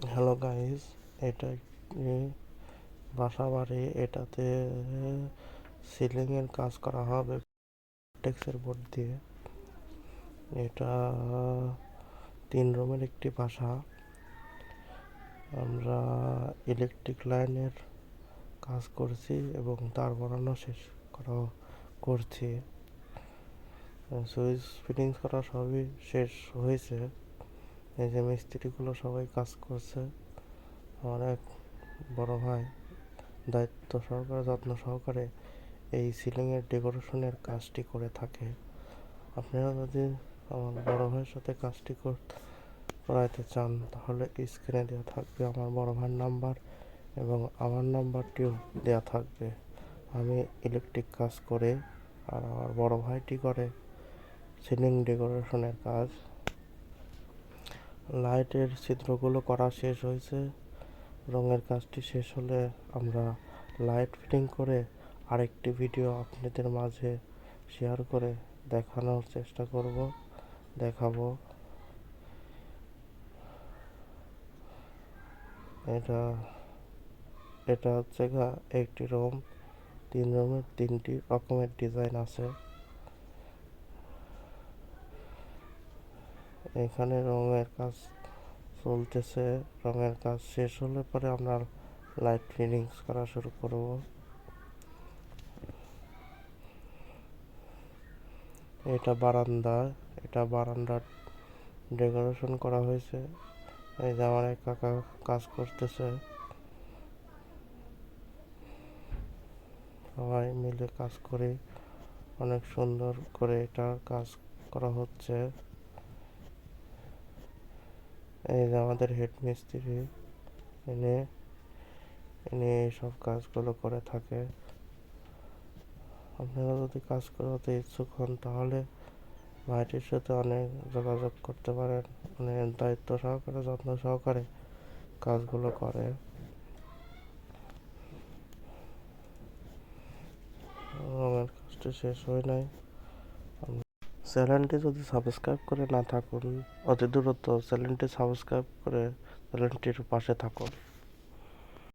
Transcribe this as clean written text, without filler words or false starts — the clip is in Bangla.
হ্যালো গাইস, এটা একটি বাসা বাড়ি। এটাতে সিলিং এর কাজ করা হবে টেক্সের বোর্ড দিয়ে। এটা 3 রুমের একটি বাসা। আমরা ইলেকট্রিক লাইনের কাজ করছি এবং তার বানানো শেষ করা করছি। সুইচ ফিটিংস করা সবই শেষ হয়েছে। এই যে মিস্ত্রিগুলো সবাই কাজ করছে। আমার এক বড় ভাই দায়িত্ব সহকারে যত্ন সহকারে এই সিলিংয়ের ডেকোরেশনের কাজটি করে থাকে। আপনারা যদি আমার বড় ভাইয়ের সাথে কাজটি করাইতে চান তাহলে স্ক্রিনে দেওয়া থাকবে আমার বড় ভাইয়ের নাম্বার এবং আমার নাম্বারটিও দেওয়া থাকবে। আমি ইলেকট্রিক কাজ করে আর আমার বড় ভাইটি করে সিলিং ডেকোরেশনের কাজ। লাইটের ছিদ্রগুলো করা শেষ হয়েছে। রঙের কাজটি শেষ হলে আমরা লাইট ফিটিং করে আরেকটি ভিডিও আপনাদের মাঝে শেয়ার করে দেখানোর চেষ্টা দেখাবো। এটা এটা হচ্ছে একটি রুম। 3 রুমের 3টি রকমের ডিজাইন আছে। এখানে রঙের কাজ চলতেছে। রঙের কাজ শেষ হলে পরে আমরা লাইট ফিটিংস করা শুরু করব। এটা বারান্দার ডেকোরেশন করা হয়েছে। এই যে আমার এক কাকা কাজ করতেছে। সবাই মিলে কাজ করে অনেক সুন্দর করে এটা কাজ করা হচ্ছে। এই যে আমাদের হেড মিস্ত্রি এনে এনে সব কাজগুলো করে থাকে। আপনারা যদি কাজ করাতে ইচ্ছুক হন তাহলে ভাইটির সাথে অনেক যোগাযোগ করতে পারেন। অনেক দায়িত্ব সহকারে যত্ন সহকারে কাজগুলো করে। আমার কাজটি শেষ হয় নাই। চ্যানেলটি যদি সাবস্ক্রাইব করে না থাকুন অতি দ্রুত চ্যানেলটি সাবস্ক্রাইব করে চ্যানেলটির পাশে থাকুন।